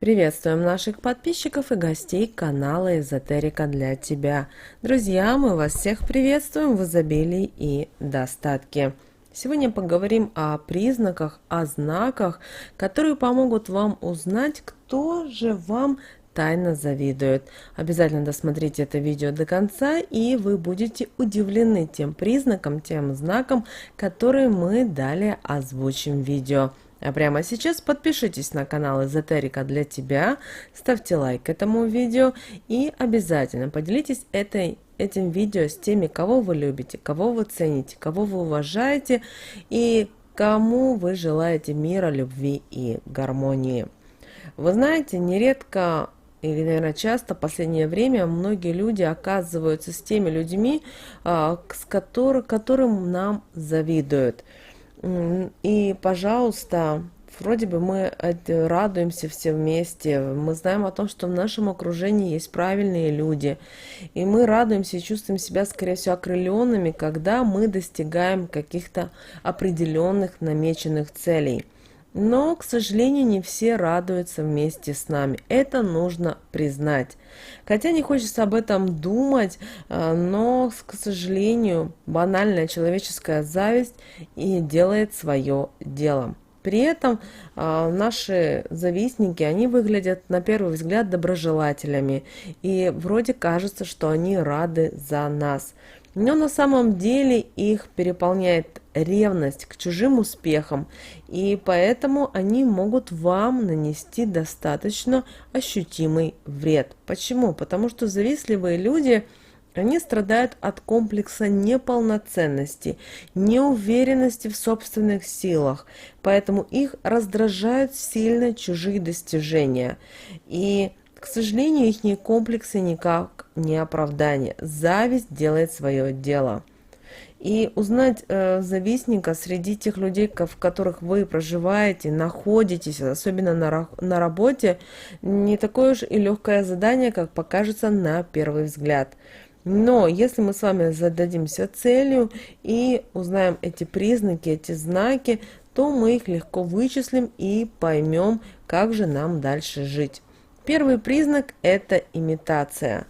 Приветствуем наших подписчиков и гостей канала Эзотерика для тебя. Друзья, мы вас всех приветствуем в изобилии и достатке. Сегодня поговорим о признаках, о знаках, которые помогут вам узнать, кто же вам тайно завидует. Обязательно досмотрите это видео до конца, и вы будете удивлены тем признакам, тем знакам, которые мы далее озвучим в видео. А прямо сейчас подпишитесь на канал Эзотерика для тебя, ставьте лайк этому видео и обязательно поделитесь этим видео с теми, кого вы любите, кого вы цените, кого вы уважаете и кому вы желаете мира, любви и гармонии. Вы знаете, нередко или, наверное, часто в последнее время многие люди оказываются с теми людьми, которым нам завидуют. И, пожалуйста, вроде бы мы радуемся все вместе, мы знаем о том, что в нашем окружении есть правильные люди, и мы радуемся и чувствуем себя, скорее всего, окрыленными, когда мы достигаем каких-то определенных намеченных целей. Но, к сожалению, не все радуются вместе с нами. Это нужно признать. Хотя не хочется об этом думать, но, к сожалению, банальная человеческая зависть и делает свое дело. При этом наши завистники, они выглядят на первый взгляд доброжелателями. И вроде кажется, что они рады за нас. Но на самом деле их переполняет ревность к чужим успехам, и поэтому они могут вам нанести достаточно ощутимый вред. Почему? Потому что завистливые люди, они страдают от комплекса неполноценности, неуверенности в собственных силах, поэтому их раздражают сильно чужие достижения. И к сожалению, их комплексы никак не оправдание. Зависть делает свое дело. И узнать завистника среди тех людей, в которых вы проживаете, находитесь, особенно на работе, не такое уж и легкое задание, как покажется на первый взгляд. Но если мы с вами зададимся целью и узнаем эти признаки, эти знаки, то мы их легко вычислим и поймем, как же нам дальше жить. Первый признак – это имитация.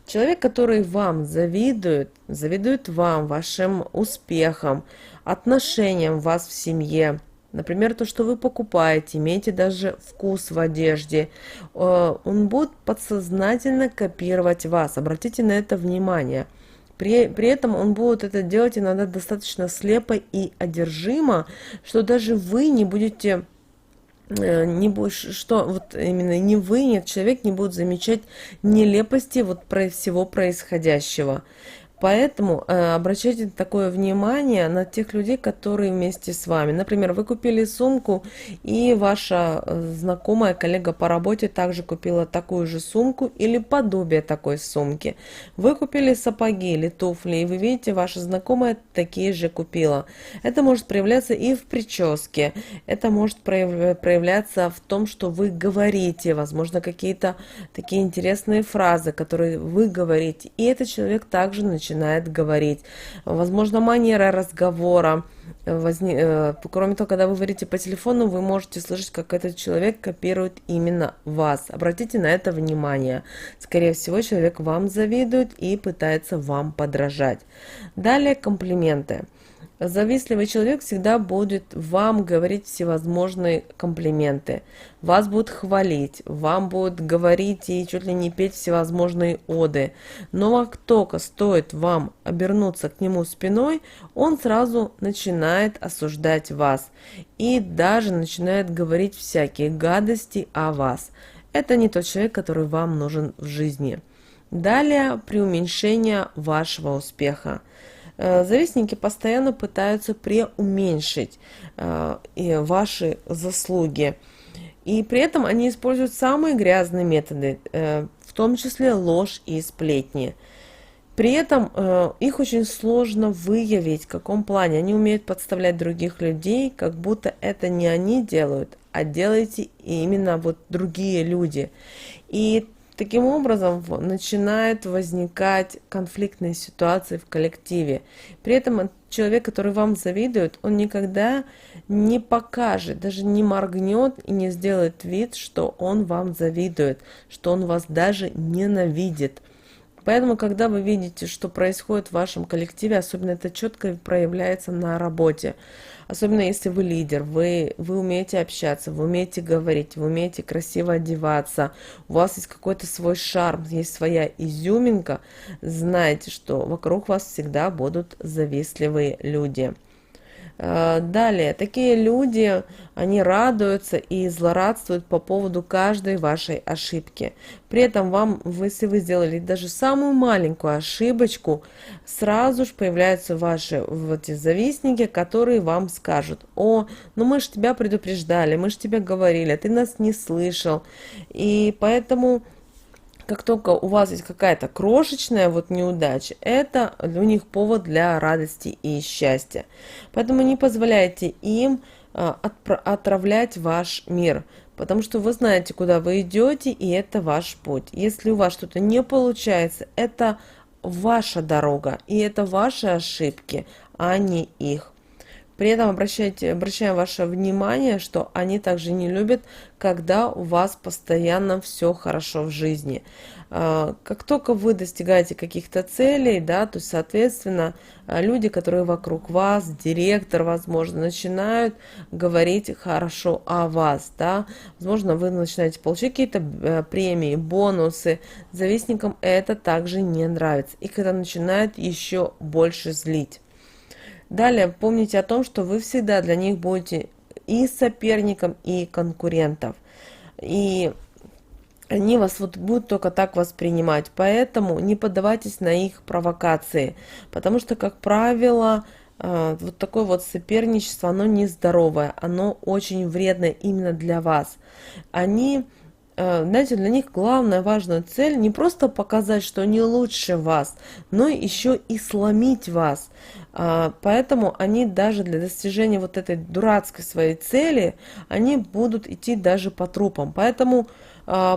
Человек, который вам завидует, завидует вам, вашим успехам, отношениям вас в семье. Например, то, что вы покупаете, имеете даже вкус в одежде. Он будет подсознательно копировать вас. Обратите на это внимание. При этом он будет это делать иногда достаточно слепо и одержимо, что даже вы не будете... не будешь, что вот именно не вы, нет, человек не будет замечать нелепости вот про всего происходящего. Поэтому обращайте такое внимание на тех людей, которые вместе с вами. Например, вы купили сумку, и ваша знакомая, коллега по работе также купила такую же сумку или подобие такой сумки. Вы купили сапоги или туфли, и вы видите, ваша знакомая такие же купила. Это может проявляться и в прическе, это может проявляться в том, что вы говорите, возможно, какие-то такие интересные фразы, которые вы говорите, и этот человек также начинает говорить. Возможно, манера разговора. Кроме того, когда вы говорите по телефону, вы можете слышать, как этот человек копирует именно вас. Обратите на это внимание. Скорее всего, человек вам завидует и пытается вам подражать. Далее комплименты. Завистливый человек всегда будет вам говорить всевозможные комплименты. Вас будут хвалить, вам будут говорить и чуть ли не петь всевозможные оды. Но как только стоит вам обернуться к нему спиной, он сразу начинает осуждать вас. И даже начинает говорить всякие гадости о вас. Это не тот человек, который вам нужен в жизни. Далее преуменьшение вашего успеха. Завистники постоянно пытаются преуменьшить ваши заслуги. И при этом они используют самые грязные методы, в том числе ложь и сплетни. При этом их очень сложно выявить, в каком плане. Они умеют подставлять других людей, как будто это не они делают, а делаете именно вот другие люди. И таким образом начинают возникать конфликтные ситуации в коллективе. При этом человек, который вам завидует, он никогда не покажет, даже не моргнет и не сделает вид, что он вам завидует, что он вас даже ненавидит. Поэтому, когда вы видите, что происходит в вашем коллективе, особенно это четко проявляется на работе, особенно если вы лидер, вы умеете общаться, вы умеете говорить, вы умеете красиво одеваться, у вас есть какой-то свой шарм, есть своя изюминка, знайте, что вокруг вас всегда будут завистливые люди. Далее, такие люди, они радуются и злорадствуют по поводу каждой вашей ошибки. При этом вам, если вы сделали даже самую маленькую ошибочку, сразу же появляются ваши вот эти завистники, которые вам скажут: о, ну мы же тебя предупреждали, мы же тебе говорили, ты нас не слышал. И поэтому как только у вас есть какая-то крошечная вот неудача, это у них повод для радости и счастья. Поэтому не позволяйте им отравлять ваш мир, потому что вы знаете, куда вы идете, и это ваш путь. Если у вас что-то не получается, это ваша дорога, и это ваши ошибки, а не их. При этом обращаем ваше внимание, что они также не любят, когда у вас постоянно все хорошо в жизни. Как только вы достигаете каких-то целей, да, то, соответственно, люди, которые вокруг вас, директор, возможно, начинают говорить хорошо о вас, да. Возможно, вы начинаете получать какие-то премии, бонусы. Завистникам это также не нравится. И когда начинает еще больше злить. Далее, помните о том, что вы всегда для них будете и соперником, и конкурентом. И они вас вот будут только так воспринимать. Поэтому не поддавайтесь на их провокации. Потому что, как правило, вот такое вот соперничество, оно нездоровое. Оно очень вредное именно для вас. Знаете, для них главная важная цель не просто показать, что они лучше вас, но еще и сломить вас. Поэтому они даже для достижения вот этой дурацкой своей цели, они будут идти даже по трупам. Поэтому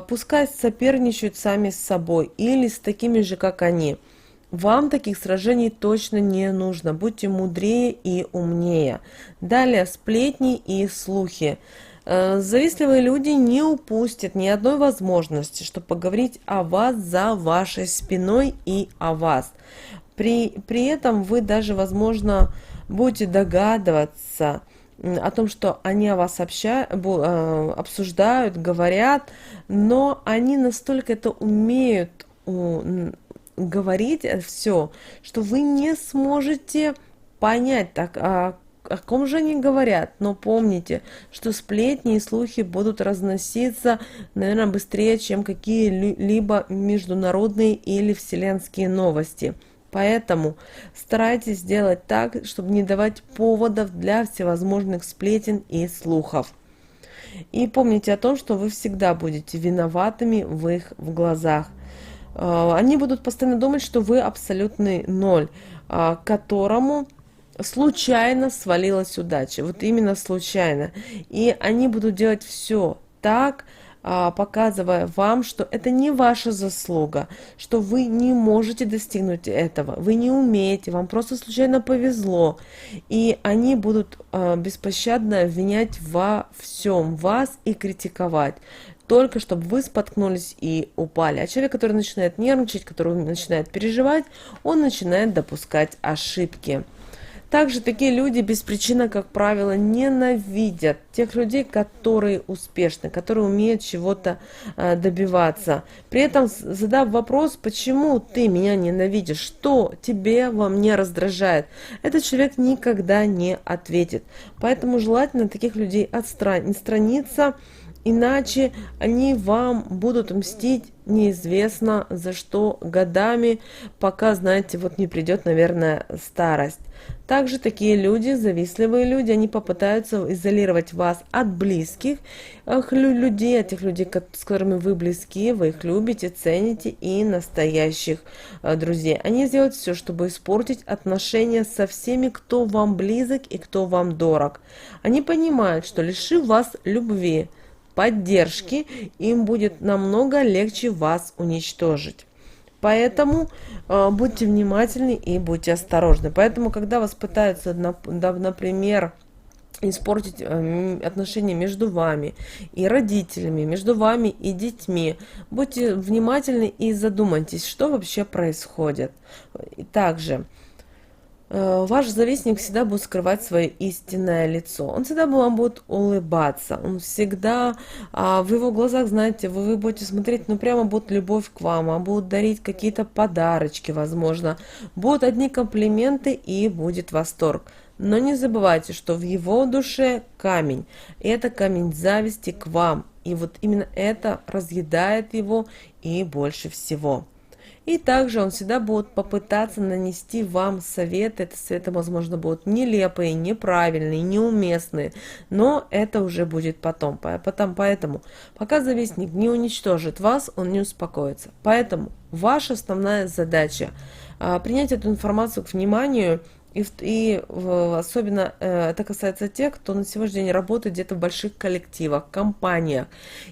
пускай соперничают сами с собой или с такими же, как они. Вам таких сражений точно не нужно. Будьте мудрее и умнее. Далее, сплетни и слухи. Завистливые люди не упустят ни одной возможности, чтобы поговорить о вас за вашей спиной и о вас. При этом вы даже, возможно, будете догадываться о том, что они о вас обсуждают, говорят, но они настолько это умеют говорить все, что вы не сможете понять, о ком же они говорят. Но помните, что сплетни и слухи будут разноситься, наверное, быстрее, чем какие-либо международные или вселенские новости. Поэтому старайтесь сделать так, чтобы не давать поводов для всевозможных сплетен и слухов. И помните о том, что вы всегда будете виноватыми в их глазах. Они будут постоянно думать, что вы абсолютный ноль, которому случайно свалилась удача. Вот именно случайно. И они будут делать все так, показывая вам, что это не ваша заслуга, что вы не можете достигнуть этого, вы не умеете, вам просто случайно повезло. И они будут беспощадно обвинять во всем вас и критиковать, только чтобы вы споткнулись и упали. А человек, который начинает нервничать, который начинает переживать, он начинает допускать ошибки. Также такие люди без причины, как правило, ненавидят тех людей, которые успешны, которые умеют чего-то добиваться. При этом, задав вопрос, почему ты меня ненавидишь, что тебе во мне раздражает, этот человек никогда не ответит. Поэтому желательно таких людей отстраниться, иначе они вам будут мстить неизвестно за что годами, пока, знаете, вот не придет, наверное, старость. Также такие люди, завистливые люди, они попытаются изолировать вас от близких людей, от тех людей, с которыми вы близки, вы их любите, цените, и настоящих друзей. Они сделают все, чтобы испортить отношения со всеми, кто вам близок и кто вам дорог. Они понимают, что лишив вас любви, поддержки, им будет намного легче вас уничтожить. Поэтому будьте внимательны и будьте осторожны. Поэтому, когда вас пытаются, например, испортить отношения между вами и родителями, между вами и детьми, будьте внимательны и задумайтесь, что вообще происходит. И также ваш завистник всегда будет скрывать свое истинное лицо. Он всегда вам будет улыбаться. Он всегда, в его глазах, знаете, вы будете смотреть, ну прямо будет любовь к вам, он будет дарить какие-то подарочки, возможно. Будут одни комплименты и будет восторг. Но не забывайте, что в его душе камень. И это камень зависти к вам. И вот именно это разъедает его и больше всего. И также он всегда будет попытаться нанести вам советы. Это советы, возможно, будут нелепые, неправильные, неуместные. Но это уже будет потом. Поэтому, пока завистник не уничтожит вас, он не успокоится. Поэтому ваша основная задача принять эту информацию к вниманию. И особенно это касается тех, кто на сегодняшний день работает где-то в больших коллективах, компаниях.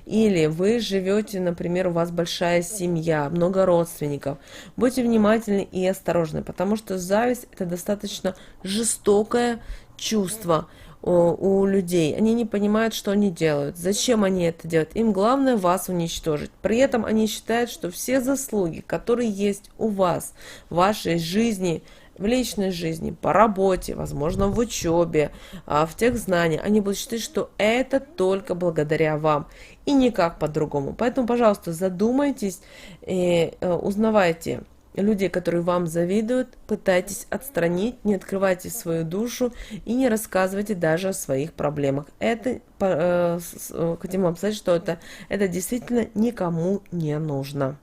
Или вы живете, например, у вас большая семья, много родственников. Будьте внимательны и осторожны, потому что зависть это достаточно жестокое чувство у людей. Они не понимают, что они делают, зачем они это делают. Им главное вас уничтожить. При этом они считают, что все заслуги, которые есть у вас в вашей жизни, в личной жизни, по работе, возможно, в учебе, в тех знаниях, они будут считать, что это только благодаря вам и никак по-другому. Поэтому, пожалуйста, задумайтесь и узнавайте людей, которые вам завидуют, пытайтесь отстранить, не открывайте свою душу и не рассказывайте даже о своих проблемах. Это, хотим вам сказать, что это действительно никому не нужно.